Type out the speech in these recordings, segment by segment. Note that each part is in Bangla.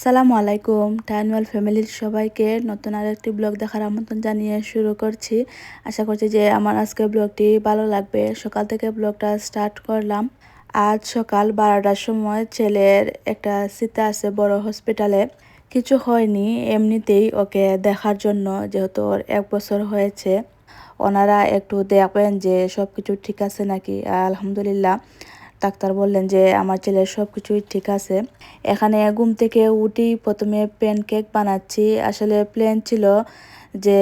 আসসালামু আলাইকুম। টাইনওয়াল ফ্যামিলির সবাইকে নতুন আরেকটি ব্লগ দেখার আমন্ত্রণ জানিয়ে শুরু করছি। আশা করছি যে আমার আজকের ব্লগটি ভালো লাগবে। সকাল থেকে ব্লগটা স্টার্ট করলাম। আজ সকাল 12টার সময় ছেলের একটা চিতা আছে বড় হসপিটালে। কিছু হয়নি, এমনিতেই ওকে দেখার জন্য, যেহেতু ওর 1 বছর হয়েছে। ওনারা একটু দেখবেন যে সব কিছু ঠিক আছে নাকি। আলহামদুলিল্লাহ, ডাক্তার বললেন যে আমার ছেলের সব কিছুই ঠিক আছে। এখানে ঘুম থেকে উঠেই প্রথমে প্যানকেক বানাচ্ছি। আসলে প্ল্যান ছিল যে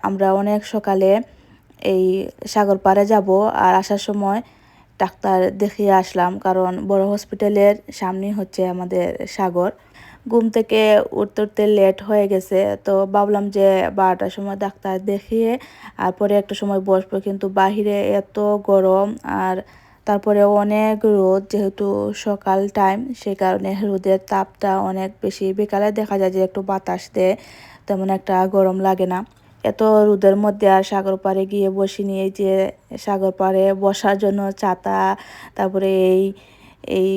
আমরা অনেক সকালে এই সাগর পাড়ে যাব, আর আসার সময় ডাক্তার দেখিয়ে আসলাম, কারণ বড় হসপিটালের সামনেই হচ্ছে আমাদের সাগর। ঘুম থেকে উঠতে উঠতে লেট হয়ে গেছে, তো ভাবলাম যে 12টার সময় ডাক্তার দেখিয়ে আর পরে একটা সময় বসবো, কিন্তু বাহিরে এত গরম, আর তারপরে অনেক রোদ, যেহেতু সকাল টাইম, সেই কারণে রোদের তাপটা অনেক বেশি। বিকালে দেখা যায় যে একটু বাতাস দেয়, তেমন একটা গরম লাগে না। এত রোদের মধ্যে আর সাগর পাড়ে গিয়ে বসিনি। এই যে সাগর পাড়ে বসার জন্য ছাতা, তারপরে এই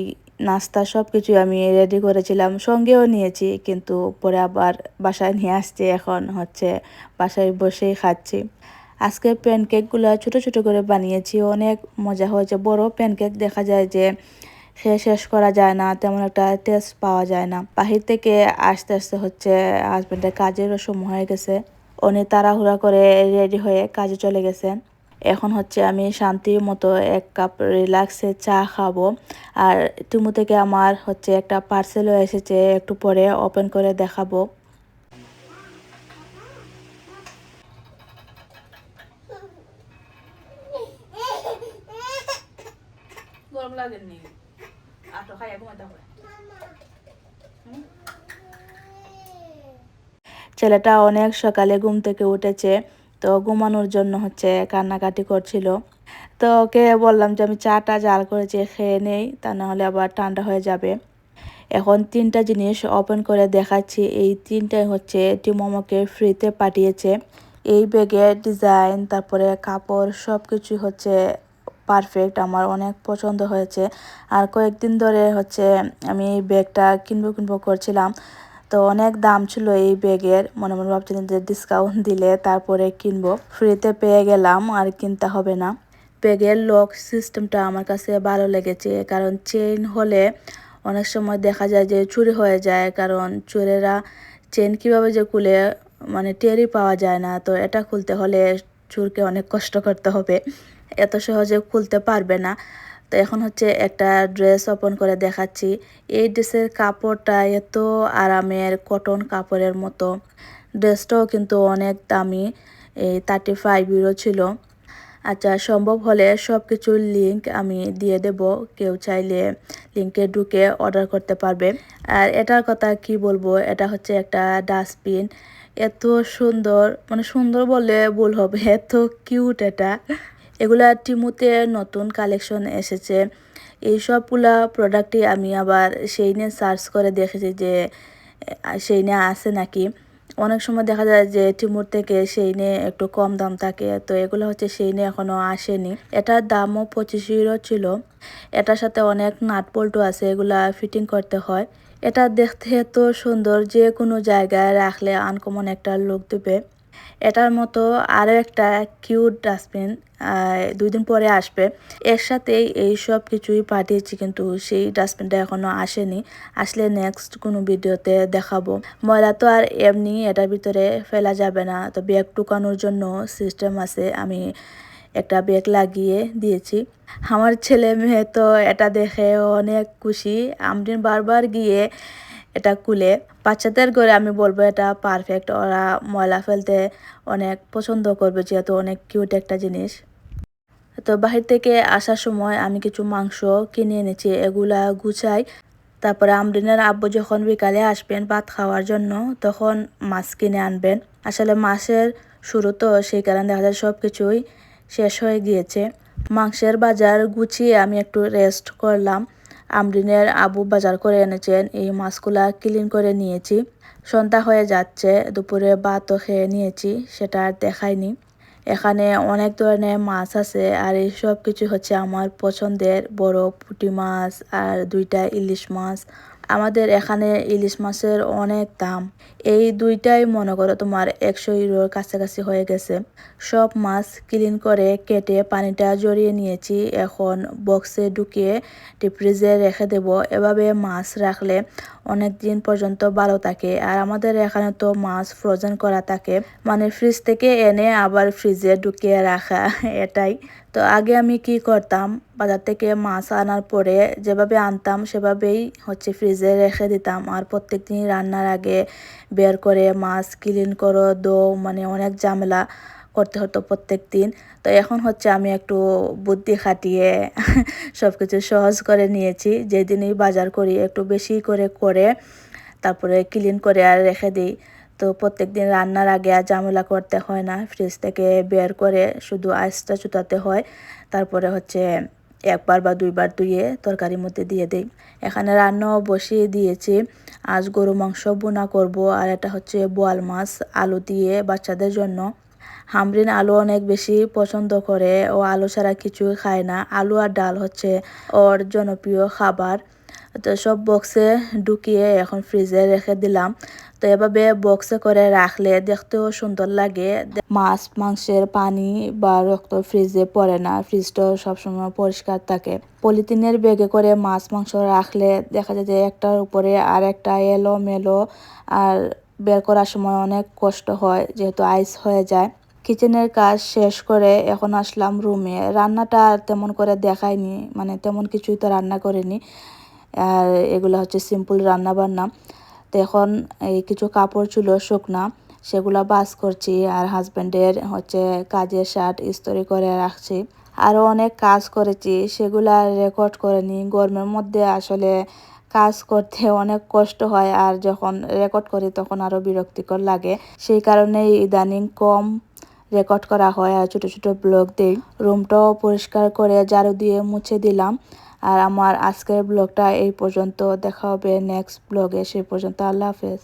নাস্তা সব কিছু আমি রেডি করেছিলাম, সঙ্গেও নিয়েছি, কিন্তু পরে আবার বাসায় নিয়ে আসছি। এখন হচ্ছে বাসায় বসেই খাচ্ছি। আজকে প্যানকেকগুলো ছোট ছোট করে বানিয়েছি, অনেক মজা হয়েছে। বড় প্যানকেক দেখা যায় যে খেয়ে শেষ করা যায় না, তেমন একটা টেস্ট পাওয়া যায় না। বাহির থেকে আস্তে আস্তে হচ্ছে হাজব্যান্ডের কাজেরও সময় হয়ে গেছে, উনি তাড়াহুড়া করে রেডি হয়ে কাজে চলে গেছেন। এখন হচ্ছে আমি শান্তির মতো 1 কাপ রিল্যাক্সে চা খাবো। আর টিমু থেকে আমার হচ্ছে একটা পার্সেলও এসেছে, একটু পরে ওপেন করে দেখাবো। গরম লাগেনি? আটো খাই ঘুমাতে হবে। ছেলেটা অনেক সকালে ঘুম থেকে উঠেছে, তো ঘুমানোর জন্য হচ্ছে কান্নাকাটি করছিল। তো ওকে বললাম যে আমি চাটা জাল করেছি, খেয়ে নেই, তা নাহলে আবার ঠান্ডা হয়ে যাবে। এখন 3টা জিনিস ওপেন করে দেখাচ্ছি। এই 3টাই হচ্ছে টিমু আমাকে ফ্রিতে পাঠিয়েছে। এই ব্যাগের ডিজাইন, তারপরে কাপড়, সব কিছু হচ্ছে পারফেক্ট, আমার অনেক পছন্দ হয়েছে। আর কয়েকদিন ধরে হচ্ছে আমি এই ব্যাগটা কিনবো করছিলাম, তো অনেক দাম ছিল এই ব্যাগের। মনে মনে ভাবছিলাম যে ডিসকাউন্ট দিলে তারপরে কিনবো, ফ্রিতে পেয়ে গেলাম, আর কিনতে হবে না। ব্যাগের লক সিস্টেমটা আমার কাছে ভালো লেগেছে, কারণ চেইন হলে অনেক সময় দেখা যায় যে চুরি হয়ে যায়, কারণ চোরেরা চেইন কীভাবে যে খুলে মানে টেরই পাওয়া যায় না। তো এটা খুলতে হলে চোরকে অনেক কষ্ট করতে হবে, এত সহজে খুলতে পারবে না। তো এখন হচ্ছে একটা ড্রেস ওপেন করে দেখাচ্ছি। এই ড্রেসের কাপড়টা এত আরামের, কটন কাপড়ের মতো। ড্রেসটাও কিন্তু অনেক দামি, এই 35 ইউরো ছিল। আচ্ছা, সম্ভব হলে সব কিছুর লিংক আমি দিয়ে দেব, কেউ চাইলে লিংকে ঢুকে অর্ডার করতে পারবে। আর এটার কথা কি বলবো, এটা হচ্ছে একটা ডাস্টবিন। এত সুন্দর, মানে সুন্দর বললে ভুল হবে, এত কিউট এটা। এগুলা টিমুতে নতুন কালেকশন এসেছে। এই সবগুলা প্রোডাক্টই আমি আবার সেইনে সার্চ করে দেখেছি যে সেইনে আছে নাকি। অনেক সময় দেখা যায় যে টিমুর থেকে সেইনে একটু কম দাম থাকে, তো এগুলো হচ্ছে সেইনে এখনো আসেনি। এটার দামও 25 ইউরো ছিল। এটার সাথে অনেক নাট বল্টু আছে, এগুলা ফিটিং করতে হয়। এটা দেখতে এত সুন্দর, যে কোনো জায়গায় রাখলে আনকমন একটা লুক দেবে। এটার মতো আরও একটা কিউট ডাস্টবিন 2 দিন পরে আসবে। এর সাথেই এই সব কিছুই পাঠিয়েছি, কিন্তু সেই ডাস্টবিনটা এখনও আসেনি। আসলে নেক্সট কোনো ভিডিওতে দেখাবো। ময়লা তো আর এমনি এটার ভিতরে ফেলা যাবে না, তো ব্যাগ টুকানোর জন্য সিস্টেম আছে, আমি একটা ব্যাগ লাগিয়ে দিয়েছি। আমার ছেলে মেয়ে তো এটা দেখে অনেক খুশি। আমদিন বারবার গিয়ে এটা খুলে। বাচ্চাদের ঘরে আমি বলবো এটা পারফেক্ট, ওরা ময়লা ফেলতে অনেক পছন্দ করবে, যেহেতু অনেক কিউট একটা জিনিস। তো বাহির থেকে আসার সময় আমি কিছু মাংস কিনে এনেছি, এগুলা গুছাই। তারপরে আমরিনের আব্বু যখন বিকালে আসবেন ভাত খাওয়ার জন্য, তখন মাছ কিনে আনবেন। আসলে মাছের শুরু তো, সেই কারণে দেখা যায় সব কিছুই শেষ হয়ে গিয়েছে। মাংসের বাজার গুছিয়ে আমি একটু রেস্ট করলাম। আমরিনের আব্বু বাজার করে এনেছেন, এই মাছগুলা ক্লিন করে নিয়েছি। সন্ধ্যা হয়ে যাচ্ছে, দুপুরে ভাতও খেয়ে নিয়েছি, সেটা আর দেখাইনি। এখানে অনেক ধরনের মাছ আছে, আর এই সব কিছু হচ্ছে আমার পছন্দের। বড় পুঁটি মাছ আর 2টা ইলিশ মাছ, আমাদের এখানে ইলিশ মাছের অনেক দাম। এই দুইটাই মনে করো তোমার 100 ইউরোর কাছাকাছি হয়ে গেছে। সব মাছ ক্লিন করে কেটে পানিটা জড়িয়ে নিয়েছি। এখন বক্সে ঢুকিয়ে ডিপ ফ্রিজে রেখে দেব। এভাবে মাছ রাখলে অনেক দিন পর্যন্ত ভালো থাকে। আর আমাদের এখানে তো মাছ ফ্রোজেন করা থাকে, মানে ফ্রিজ থেকে এনে আবার ফ্রিজে ঢুকিয়ে রাখা এটাই। তো আগে আমি কি করতাম, বাজার থেকে মাছ আনার পরে যেভাবে আনতাম সেভাবেই ফ্রিজে রেখে দিতাম। আর প্রত্যেকদিন রান্নার আগে বের করে মাছ ক্লিন করো দো, মানে অনেক ঝামেলা করতে হতো প্রত্যেক দিন। তো এখন আমি একটু বুদ্ধি খাটিয়ে সব কিছু সহজ করে নিয়েছি। যেদিনই বাজার করি একটু বেশি করে তারপরে ক্লিন করে আর রেখে দিই। তো প্রত্যেকদিন রান্নার আগে আর ঝামেলা করতে হয় না, ফ্রিজ থেকে বের করে শুধু আইসটা চুটাতে হয়। তারপরে একবার বা দুইবার ধুয়ে তরকারির মধ্যে দিয়ে দেই। এখানে রান্নাও বসিয়ে দিয়েছি। আজ গরু মাংস বোনা করব। আর এটা বোয়াল মাছ আলু দিয়ে বাচ্চাদের জন্য। হামরিন আলু অনেক বেশি পছন্দ করে, ও আলু ছাড়া কিছুই খায় না। আলু আর ডাল ওর জনপ্রিয় খাবার। তো সব বক্সে ঢুকিয়ে এখন ফ্রিজে রেখে দিলাম। তো এভাবে বক্সে করে রাখলে দেখতেও সুন্দর লাগে। মাছ মাংসের পানি বা রক্ত ফ্রিজে পড়ে না, ফ্রিজটাও সবসময় পরিষ্কার থাকে। পলিথিনের ব্যাগে করে মাছ মাংস রাখলে দেখা যায় যে একটার উপরে আর একটা এলোমেলো, আর বের করার সময় অনেক কষ্ট হয় যেহেতু আইস হয়ে যায়। কিচেনের কাজ শেষ করে এখন আসলাম রুমে। রান্নাটা আর তেমন করে দেখাইনি, মানে তেমন কিছুই তো রান্না করিনি। আর এগুলো সিম্পল রান্না বান্না। তো এখন এই কিছু কাপড় ছিল শুকনা, সেগুলো বাস করছি। আর হাজব্যান্ডের কাজের শার্ট ইস্ত্রি করে রাখছি। আরও অনেক কাজ করেছি, সেগুলা রেকর্ড করিনি। গরমের মধ্যে আসলে কাজ করতে অনেক কষ্ট হয়, আর যখন রেকর্ড করি তখন আরও বিরক্তিকর লাগে। সেই কারণেই ইদানিং কম রেকর্ড করা হয় আর ছোটো ছোটো ব্লগ দিই। রুমটাও পরিষ্কার করে ঝাড়ু দিয়ে মুছে দিলাম। আর আমার আজকের ব্লগটা এই পর্যন্ত। দেখা হবে নেক্সট ব্লগে। সেই পর্যন্ত আল্লাহ হাফেজ।